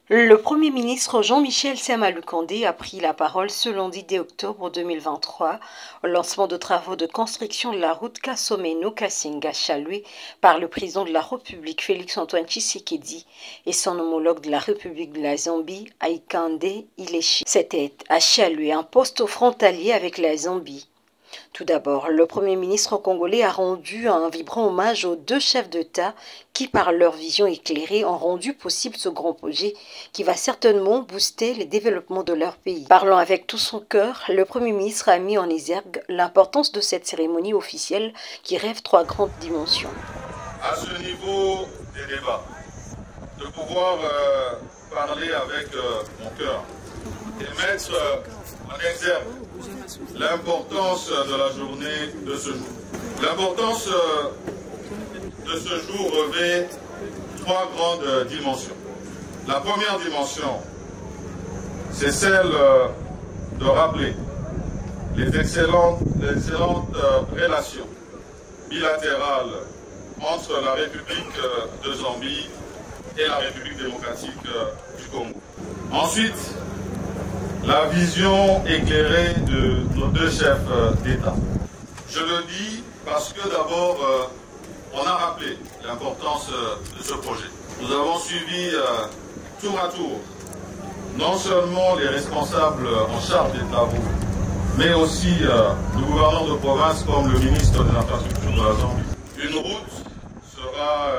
Le Premier ministre Jean-Michel Sama-Lukonde a pris la parole ce lundi 10 octobre 2023 au lancement de travaux de construction de la route Kasomeno-Kasenga-Chalwe par le président de la République Félix-Antoine Tshisekedi et son homologue de la République de la Zambie, Hakainde Hichilema. C'était à Chalwe, un poste frontalier avec la Zambie. Tout d'abord, le Premier ministre congolais a rendu un vibrant hommage aux deux chefs d'État qui, par leur vision éclairée, ont rendu possible ce grand projet qui va certainement booster le développement de leur pays. Parlant avec tout son cœur, le Premier ministre a mis en exergue l'importance de cette cérémonie officielle qui rêve trois grandes dimensions. À ce niveau des débats, de pouvoir parler avec mon cœur et mettre en exergue l'importance de la journée de ce jour. L'importance de ce jour revêt trois grandes dimensions. La première dimension, c'est celle de rappeler les excellentes relations bilatérales entre la République de Zambie et la République démocratique du Congo. Ensuite, la vision éclairée de nos deux chefs d'État. Je le dis parce que d'abord, on a rappelé l'importance de ce projet. Nous avons suivi tour à tour non seulement les responsables en charge des travaux, mais aussi le gouverneur de province comme le ministre de l'Infrastructure de la Zambie. Une route sera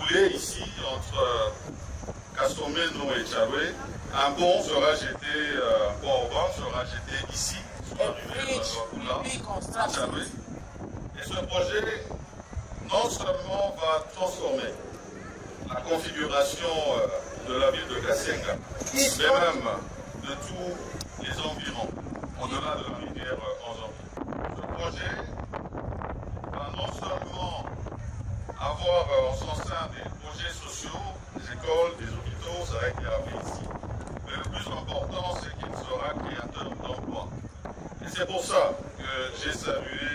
coulée ici entre Kasomeno et Chalwe. Un pont sera jeté, un pont urbain sera jeté ici, sur la rivière de Chalwe. Et ce projet, non seulement va transformer la configuration de la ville de Kasenga, mais même de tous les environs, au-delà de la rivière en Zambie. Ce projet va non seulement avoir en son sein des projets sociaux, des écoles, des hôpitaux, ça va être appelé ici. Mais le plus important, c'est qu'il sera créateur d'emplois. Et c'est pour ça que j'ai salué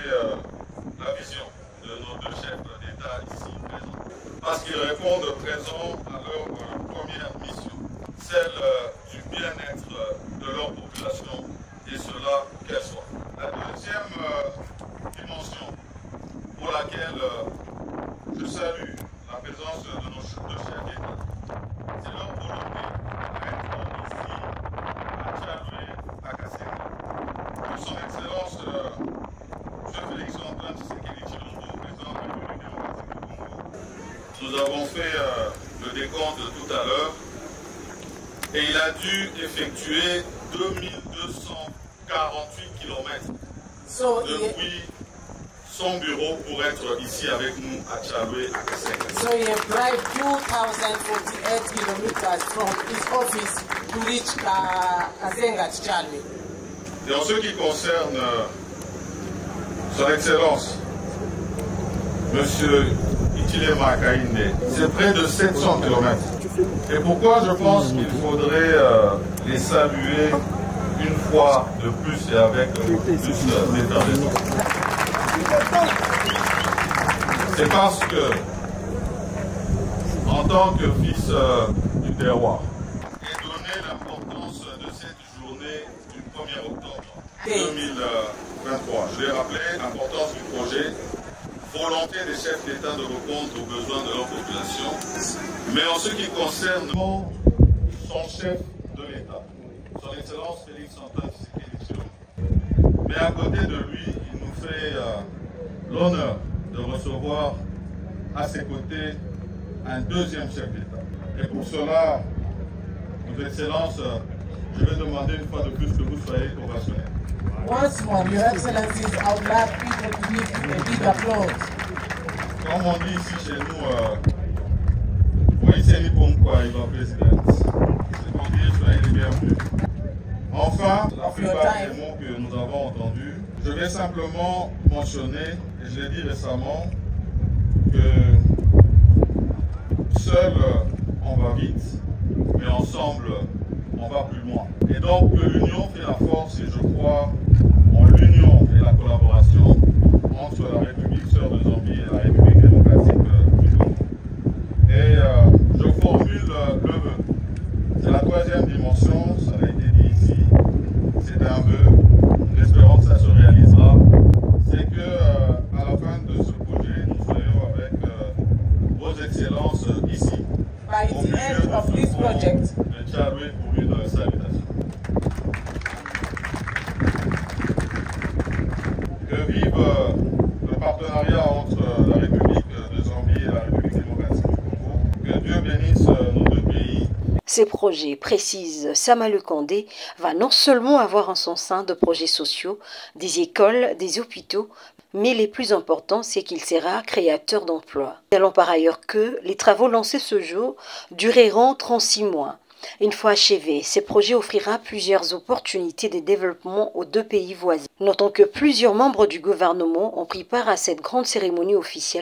la vision de nos deux chefs d'État ici présents. Parce qu'ils répondent présent à leur première mission, celle du bien-être de leur population, et cela qu'elle soit. La deuxième dimension pour laquelle je salue la présence de nos deux chefs d'État, c'est leur volonté d'être ici à Chalwe, à Kasenga. Que son Excellence, M. Félix-Antoine Tshisekedi Tshilombo, président de la République démocratique du Congo, nous avons fait le décompte tout à l'heure et il a dû effectuer 2248 km depuis son bureau pour être ici avec nous à Chalwe, à Kasenga. So he drive 2048 kilometers from his office to reach Kasenga, Chalwe. Et en ce qui concerne Son Excellence, Monsieur Hichilema Hakainde, c'est près de 700 km. Et pourquoi je pense qu'il faudrait les saluer une fois de plus et avec plus d'étendard. C'est parce que, en tant que fils du terroir, et donné l'importance de cette journée du 1er octobre 2023, je l'ai rappelé, l'importance du projet, volonté des chefs d'État de répondre aux besoins de leur population, mais en ce qui concerne son chef de l'État, son Excellence Félix-Antoine Tshisekedi Tshilombo. Mais à côté de lui, il nous fait l'honneur de recevoir à ses côtés un deuxième chef d'État. Et pour cela, Vos Excellences, je vais demander une fois de plus que vous soyez ovationnés. Once more, Your Excellencies, I would like people to give a big applause. Comme on dit ici chez nous, voyez c'est ni pour quoi il va président. C'est pour dire soyez les bienvenus. Enfin, la plupart des mots que nous avons entendus, je vais simplement mentionner, et je l'ai dit récemment, que seul on va vite, mais ensemble on va plus loin. Et donc l'union fait la force, et je crois en l'union et la collaboration entre la République sœur de Zambie et la République démocratique du Congo. Et je formule le vœu troisième dimension, ça a été dit ici, c'est un vœu, espérons que ça se réalisera, c'est que à la fin de ce projet, nous soyons avec vos excellences ici, By au the milieu end of de this ce project, pont de Tchaloué pour une salutation. Que vive le partenariat entre la République de Zambie et la République démocratique du Congo. Que Dieu bénisse nos deux pays. Ces projets, précise Sama Lukonde, va non seulement avoir en son sein de projets sociaux, des écoles, des hôpitaux, mais les plus importants, c'est qu'il sera créateur d'emplois. Nous allons par ailleurs que les travaux lancés ce jour dureront 36 mois. Une fois achevés, ces projets offriront plusieurs opportunités de développement aux deux pays voisins. Notons que plusieurs membres du gouvernement ont pris part à cette grande cérémonie officielle.